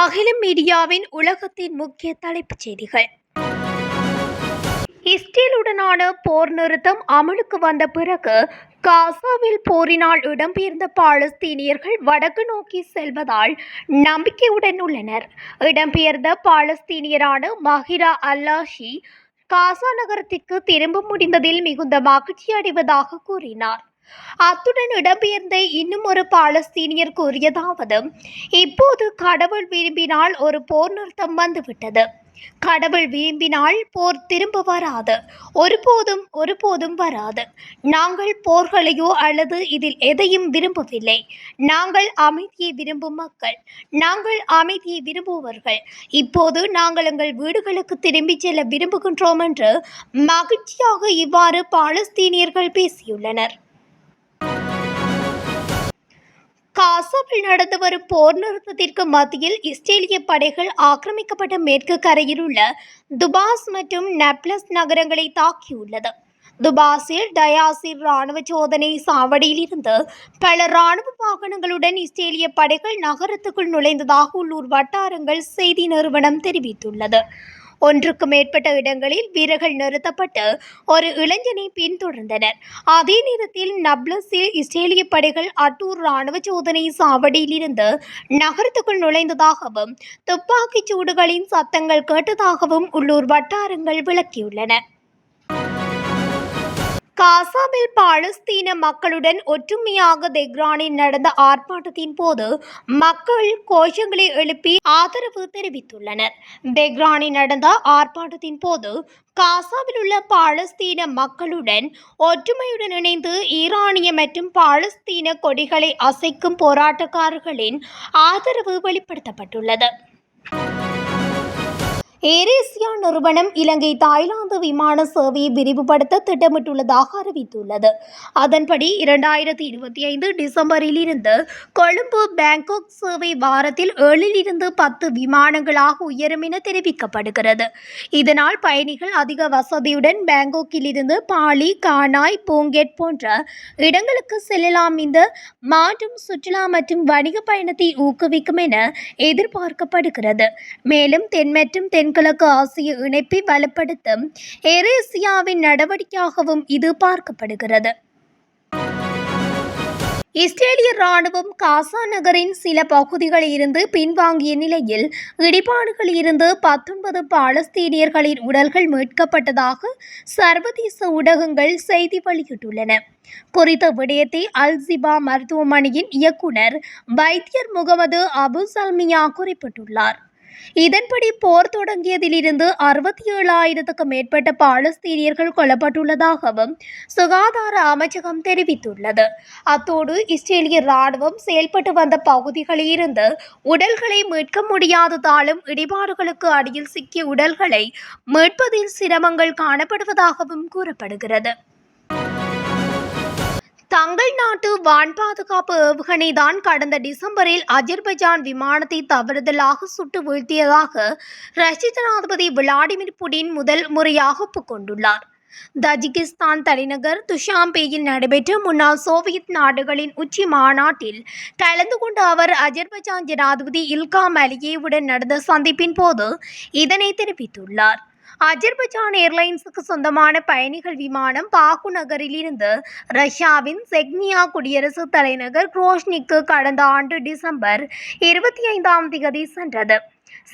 அகிலம் மீடியாவின் உலகத்தின் முக்கிய தலைப்புச் செய்திகள். இஸ்ரேலுடனான போர் நிறுத்தம் அமலுக்கு வந்த பிறகு காசாவில் போரினால் இடம்பெயர்ந்த பாலஸ்தீனியர்கள் வடக்கு நோக்கி செல்வதால் நம்பிக்கையுடன் உள்ளனர். இடம்பெயர்ந்த பாலஸ்தீனியரான மஹிரா அல்லாஷி காசா நகரத்திற்கு திரும்ப முடிந்ததில் மிகுந்த மகிழ்ச்சி அடைவதாக கூறினார். அத்துடன் இடம்பெயர்ந்த இன்னும் ஒரு பாலஸ்தீனியர் கூறியதாவது, இப்போது கடவுள் விரும்பினால் ஒரு போர் நிறுத்தம் வந்துவிட்டது. கடவுள் விரும்பினால் போர் திரும்ப வராது, ஒருபோதும் வராது. நாங்கள் போர்களையோ அல்லது இதில் எதையும் விரும்பவில்லை. நாங்கள் அமைதியை விரும்பும் மக்கள், நாங்கள் அமைதியை விரும்புவர்கள். இப்போது நாங்கள் எங்கள் வீடுகளுக்கு திரும்பிச் செல்ல விரும்புகின்றோம் என்று மகிழ்ச்சியாக இவ்வாறு பாலஸ்தீனியர்கள் பேசியுள்ளனர். காசாவில் நடந்து வரும் போர் நிறுத்தத்திற்கு மத்தியில் இஸ்ரேலிய படைகள் ஆக்கிரமிக்கப்பட்ட மேற்கு கரையில் உள்ள துபாஸ் மற்றும் நப்லஸ் நகரங்களை தாக்கியுள்ளது. துபாஸில் டயாசிர் இராணுவ சோதனை சாவடியில் இருந்து பல இராணுவ வாகனங்களுடன் இஸ்ரேலிய படைகள் நகரத்துக்குள் நுழைந்ததாக உள்ளூர் வட்டாரங்கள் செய்தி நிறுவனம் தெரிவித்துள்ளது. ஒன்றுக்கு மேற்பட்ட இடங்களில் வீரர்கள் நிறுத்தப்பட்டு ஒரு இளைஞனை பின்தொடர்ந்தனர். அதே நேரத்தில் நப்லஸில் இஸ்ரேலிய படைகள் அட்டூர் இராணுவ சோதனை சாவடியில் இருந்து நகரத்துக்குள் நுழைந்ததாகவும் துப்பாக்கிச் சூடுகளின் சத்தங்கள் கேட்டதாகவும் உள்ளூர் வட்டாரங்கள் விளக்கியுள்ளன. காசாவில் பாலஸ்தீன மக்களுடன் ஒற்றுமையாக தெஹ்ரானில் நடந்த ஆர்ப்பாட்டத்தின் போது மக்கள் கோஷங்களை எழுப்பி ஆதரவு தெரிவித்துள்ளனர். தெஹ்ரானில் நடந்த ஆர்ப்பாட்டத்தின் போது காசாவில் உள்ள பாலஸ்தீன மக்களுடன் ஒற்றுமையுடன் இணைந்து ஈரானிய மற்றும் பாலஸ்தீன கொடிகளை அசைக்கும் போராட்டக்காரர்களின் ஆதரவு வெளிப்படுத்தப்பட்டுள்ளது. ஏரேசியா நிறுவனம் இலங்கை தாய்லாந்து விமான சேவையை விரிவுபடுத்த திட்டமிட்டுள்ளதாக அறிவித்துள்ளது. அதன்படி 2025 டிசம்பரில் இருந்து கொழும்பு பேங்காக் சேவை வாரத்தில் 7 to 10 விமானங்களாக உயரும் என தெரிவிக்கப்படுகிறது. இதனால் பயணிகள் அதிக வசதியுடன் பேங்காக்கில் இருந்து பாலி, கானாய், பூங்கெட் போன்ற இடங்களுக்கு செல்லலாம். இந்த மாற்றம் சுற்றுலா மற்றும் வணிக பயணத்தை ஊக்குவிக்கும் என எதிர்பார்க்கப்படுகிறது. மேலும் தென் மற்றும் தென்கிழக்கு ஆசிய இணைப்பை வலுப்படுத்தும் ஏரேசியாவின் நடவடிக்கையாகவும் இது பார்க்கப்படுகிறது. இஸ்ரேலிய இராணுவம் காசா நகரின் சில பகுதிகளில் இருந்து பின்வாங்கிய நிலையில் இடிபாடுகளில் இருந்து 19 பாலஸ்தீனியர்களின் உடல்கள் மீட்கப்பட்டதாக சர்வதேச ஊடகங்கள் செய்தி வெளியிட்டுள்ளன. குறித்த விடயத்தை அல்-ஜிபா மருத்துவமனையின் இயக்குனர் வைத்தியர் முகமது அபு சல்மியா குறிப்பிட்டுள்ளார். இதன்படி போர் தொடங்கியதிலிருந்து 67,000க்கும் மேற்பட்ட பாலஸ்தீனியர்கள் கொல்லப்பட்டுள்ளதாகவும் சுகாதார அமைச்சகம் தெரிவித்துள்ளது. அத்தோடு இஸ்ரேலிய இராணுவம் செயல்பட்டு வந்த பகுதிகளில் இருந்து உடல்களை மீட்க முடியாததாலும் இடிபாடுகளுக்கு அடியில் சிக்கிய உடல்களை மீட்பதில் சிரமங்கள் காணப்படுவதாகவும் கூறப்படுகிறது. தங்கள் நாட்டு வான் பாதுகாப்பு ஏவுகணை தான் கடந்த டிசம்பரில் அஜர்பைஜான் விமானத்தை தவறுதலாக சுட்டு வீழ்த்தியதாக ரஷ்ய ஜனாதிபதி விளாடிமிர் புடின் முதல் முறையாக ஒப்புக்கொண்டுள்ளார். தஜிகிஸ்தான் தலைநகர் துஷாம்பேயில் நடைபெற்ற முன்னாள் சோவியத் நாடுகளின் உச்சி மாநாட்டில் கலந்து கொண்ட அவர் அஜர்பைஜான் ஜனாதிபதி இல்காம் அலியேவுடன் நடந்த சந்திப்பின் போது இதனை தெரிவித்துள்ளார். அஜர்பைஜான் ஏர்லைன்ஸுக்கு சொந்தமான பயணிகள் விமானம் பாகு நகரில் இருந்து ரஷ்யாவின் செக்னியா குடியரசுத் தலைநகர் குரோஷ்னிக்கு கடந்த ஆண்டு டிசம்பர் 25 சென்றது.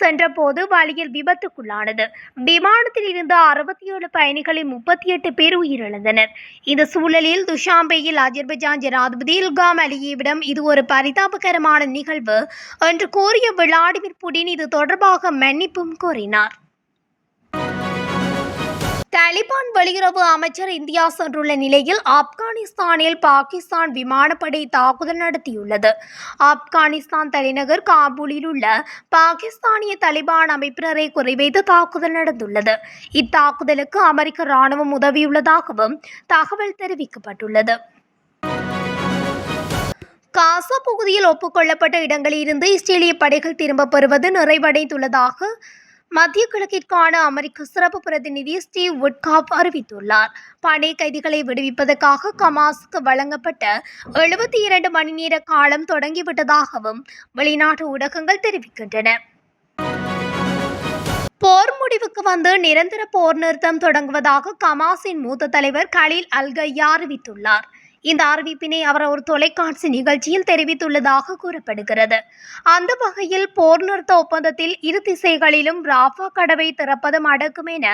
சென்றபோது வழியில் விபத்துக்குள்ளானது. விமானத்தில் இருந்த 67 பயணிகளில் 38 பேர் உயிரிழந்தனர். இந்த சூழலில் துஷாம்பேயில் அஜர்பைஜான் ஜனாதிபதி இல்காம் அலியேவிடம் இது ஒரு பரிதாபகரமான நிகழ்வு என்று கூறிய விளாடிமிர் புடின் இது தொடர்பாக மன்னிப்பும் கோரினார். தாலிபான் வெளியுறவு அமைச்சர் இந்தியா சென்றுள்ள நிலையில் ஆப்கானிஸ்தானில் பாகிஸ்தான் விமானப்படை தாக்குதல் நடத்தியுள்ளது. ஆப்கானிஸ்தான் தலைநகர் காபூலில் உள்ள பாகிஸ்தானிய தாலிபான் அமைப்பினரை குறிவைத்து தாக்குதல் நடந்துள்ளது. இத்தாக்குதலுக்கு அமெரிக்க இராணுவம் உதவியுள்ளதாகவும் தகவல் தெரிவிக்கப்பட்டுள்ளது. காசா பகுதியில் ஒப்புக்கொள்ளப்பட்ட இடங்களில் இருந்து இஸ்ரேலிய படைகள் திரும்பப் பெறுவது நிறைவடைந்துள்ளதாக மத்திய கிழக்கிற்கான அமெரிக்க சிறப்பு பிரதிநிதி ஸ்டீவ் வுட்காப் அறிவித்துள்ளார். படை கைதிகளை விடுவிப்பதற்காக கமாஸுக்கு வழங்கப்பட்ட 72 மணி நேர காலம் தொடங்கிவிட்டதாகவும் வெளிநாட்டு ஊடகங்கள் தெரிவிக்கின்றன. போர் முடிவுக்கு வந்து நிரந்தர போர் நிறுத்தம் தொடங்குவதாக கமாஸின் மூத்த தலைவர் கலீல் அல்-கையா அறிவித்துள்ளார். இந்த அறிவிப்பினை அவர் ஒரு தொலைக்காட்சி நிகழ்ச்சியில் தெரிவித்துள்ளதாக கூறப்படுகிறது. அந்த வகையில் போர் நிறுத்த ஒப்பந்தத்தில் இரு திசைகளிலும் ராஃபா கடவை திறப்பதும் அடக்கும் என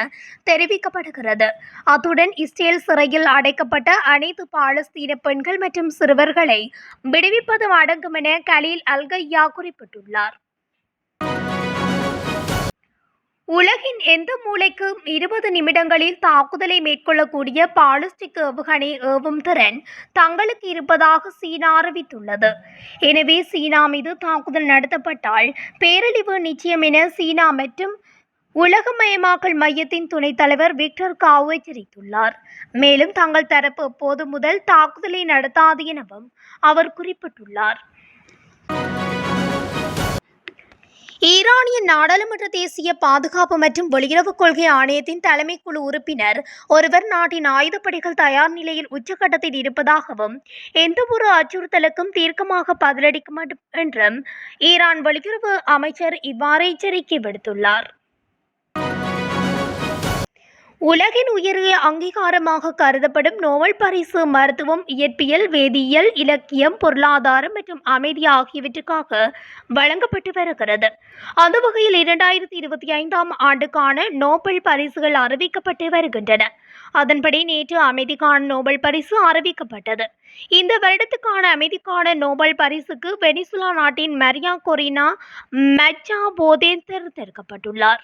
தெரிவிக்கப்படுகிறது. அத்துடன் இஸ்ரேல் சிறையில் அடைக்கப்பட்ட அனைத்து பாலஸ்தீன பெண்கள் மற்றும் சிறுவர்களை விடுவிப்பதும் அடங்கும் என கலீல் அல்-கையா குறிப்பிட்டுள்ளார். உலகின் எந்த மூலைக்கும் 20 நிமிடங்களில் தாக்குதலை மேற்கொள்ளக்கூடிய பாலிஸ்டிக் ஏவுகணை ஏவும் திறன் தங்களுக்கு இருப்பதாக சீனா அறிவித்துள்ளது. எனவே சீனா மீது தாக்குதல் நடத்தப்பட்டால் பேரழிவு நிச்சயம் என சீனா மற்றும் உலகமயமாக்கல் மையத்தின் துணைத் தலைவர் விக்டர் காவ் எச்சரித்துள்ளார். மேலும் தங்கள் தரப்பு எப்போது முதல் தாக்குதலை நடத்தாது எனவும் அவர் குறிப்பிட்டுள்ளார். ஈரானிய நாடாளுமன்ற தேசிய பாதுகாப்பு மற்றும் வெளியுறவுக் கொள்கை ஆணையத்தின் தலைமை குழு உறுப்பினர் ஒருவர் நாட்டின் ஆயுதப்படைகள் தயார் நிலையில் உச்சகட்டத்தில் இருப்பதாகவும் எந்தவொரு அச்சுறுத்தலுக்கும் தீர்க்கமாக பதிலளிக்க வேண்டும் என்றும் ஈரான் வெளியுறவு அமைச்சர் இவ்வாறு எச்சரிக்கை விடுத்துள்ளார். உலகின் உயரிய அங்கீகாரமாக கருதப்படும் நோபல் பரிசு மருத்துவம், இயற்பியல், வேதியியல், இலக்கியம், பொருளாதாரம் மற்றும் அமைதி ஆகியவற்றுக்காக வழங்கப்பட்டு வருகிறது. அந்த வகையில் 2025ஆம் ஆண்டுக்கான நோபல் பரிசுகள் அறிவிக்கப்பட்டு வருகின்றன. அதன்படி நேற்று அமைதிக்கான நோபல் பரிசு அறிவிக்கப்பட்டது. இந்த வருடத்துக்கான அமைதிக்கான நோபல் பரிசுக்கு வெனிசுலா நாட்டின் மரியா கொரினா மச்சாபோதே தேர்ந்தெடுக்கப்பட்டுள்ளார்.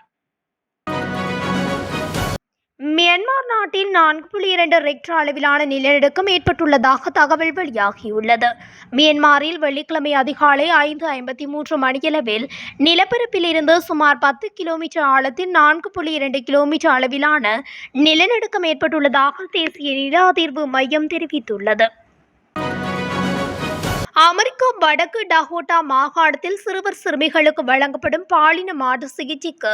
மியான்மர் நாட்டில் 4.2 ரெக்டர் அளவிலான நிலநடுக்கம் ஏற்பட்டுள்ளதாக தகவல் வெளியாகியுள்ளது. மியான்மரில் வெள்ளிக்கிழமை அதிகாலை 5:53 மணியளவில் நிலப்பரப்பில் இருந்து சுமார் 10 கிலோமீட்டர் ஆழத்தில் 4.2 கிலோமீட்டர் அளவிலான நிலநடுக்கம் ஏற்பட்டுள்ளதாக தேசிய நில அதிர்வு மையம் தெரிவித்துள்ளது. அமெரிக்க வடக்கு டகோட்டா மாகாணத்தில் சிறுவர் சிறுமிகளுக்கு வழங்கப்படும் பாலின மாற்று சிகிச்சைக்கு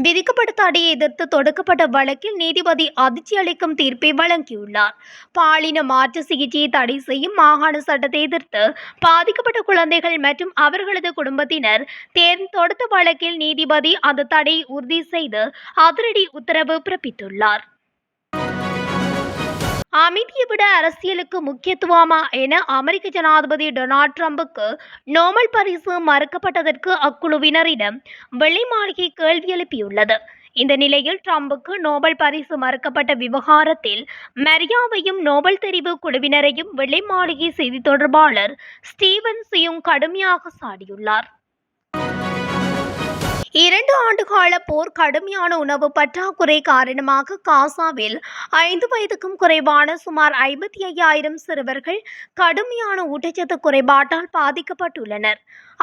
விதிக்கப்பட்ட தடையை எதிர்த்து தொடுக்கப்பட்ட வழக்கில் நீதிபதி அதிர்ச்சி அளிக்கும் தீர்ப்பை வழங்கியுள்ளார். பாலின மாற்று சிகிச்சையை தடை செய்யும் மாகாண சட்டத்தை எதிர்த்து பாதிக்கப்பட்ட குழந்தைகள் மற்றும் அவர்களது குடும்பத்தினர் தொடுத்த வழக்கில் நீதிபதி அந்த தடையை உறுதி செய்து அதிரடி உத்தரவு பிறப்பித்துள்ளார். அமைதியை விட அரசியலுக்கு முக்கியத்துவமா என அமெரிக்க ஜனாதிபதி டொனால்ட் ட்ரம்புக்கு நோபல் பரிசு மறுக்கப்பட்டதற்கு அக்குழுவினரிடம் வெள்ளை மாளிகை கேள்வி எழுப்பியுள்ளது. இந்த நிலையில் ட்ரம்புக்கு நோபல் பரிசு மறுக்கப்பட்ட விவகாரத்தில் மரியாவையும் நோபல் தெரிவு குழுவினரையும் வெள்ளை மாளிகை செய்தி தொடர்பாளர் ஸ்டீவன் சியுங் கடுமையாக சாடியுள்ளார். 2 ஆண்டுகால போர், கடுமையான உணவு பற்றாக்குறை காரணமாக காசாவில் 5 வயதுக்கும் குறைவான சுமார் 55,000 சிறுவர்கள் கடுமையான ஊட்டச்சத்து குறைபாட்டால் பாதிக்கப்பட்டுள்ளனர்.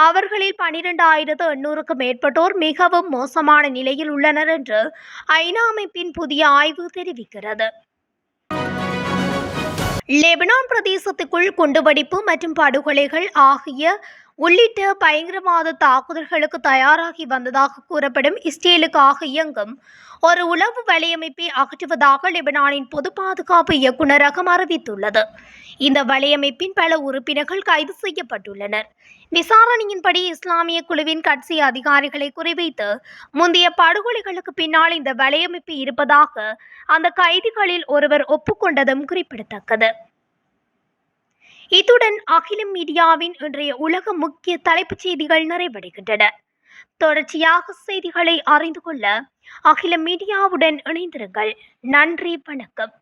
அவர்களில் 12,800க்கும் மேற்பட்டோர் மிகவும் மோசமான நிலையில் உள்ளனர் என்று ஐநா அமைப்பின் புதிய ஆய்வு தெரிவிக்கிறது. லெபனான் பிரதேசத்துக்குள் குண்டுவெடிப்பு மற்றும் படுகொலைகள் உள்ளிட்ட பயங்கரவாத தாக்குதல்களுக்கு தயாராகி வந்ததாக கூறப்படும் இஸ்ரேலுக்காக இயங்கும் ஒரு உளவு வலையமைப்பை அகற்றுவதாக லெபனானின் பொது பாதுகாப்பு இயக்குநரகம் அறிவித்துள்ளது. இந்த வலையமைப்பின் பல உறுப்பினர்கள் கைது செய்யப்பட்டுள்ளனர். விசாரணையின்படி இஸ்லாமிய குழுவின் கட்சி அதிகாரிகளை குறிவைத்து முந்தைய படுகொலைகளுக்கு பின்னால் இந்த வலையமைப்பு இருப்பதாக அந்த கைதிகளில் ஒருவர் ஒப்புக்கொண்டதும் குறிப்பிடத்தக்கது. இத்துடன் அகிலம் மீடியாவின் இன்றைய உலக முக்கிய தலைப்புச் செய்திகள் நிறைவடைகின்றன. தொடர்ச்சியாக செய்திகளை அறிந்து கொள்ள அகிலம் மீடியாவுடன் இணைந்திருங்கள். நன்றி, வணக்கம்.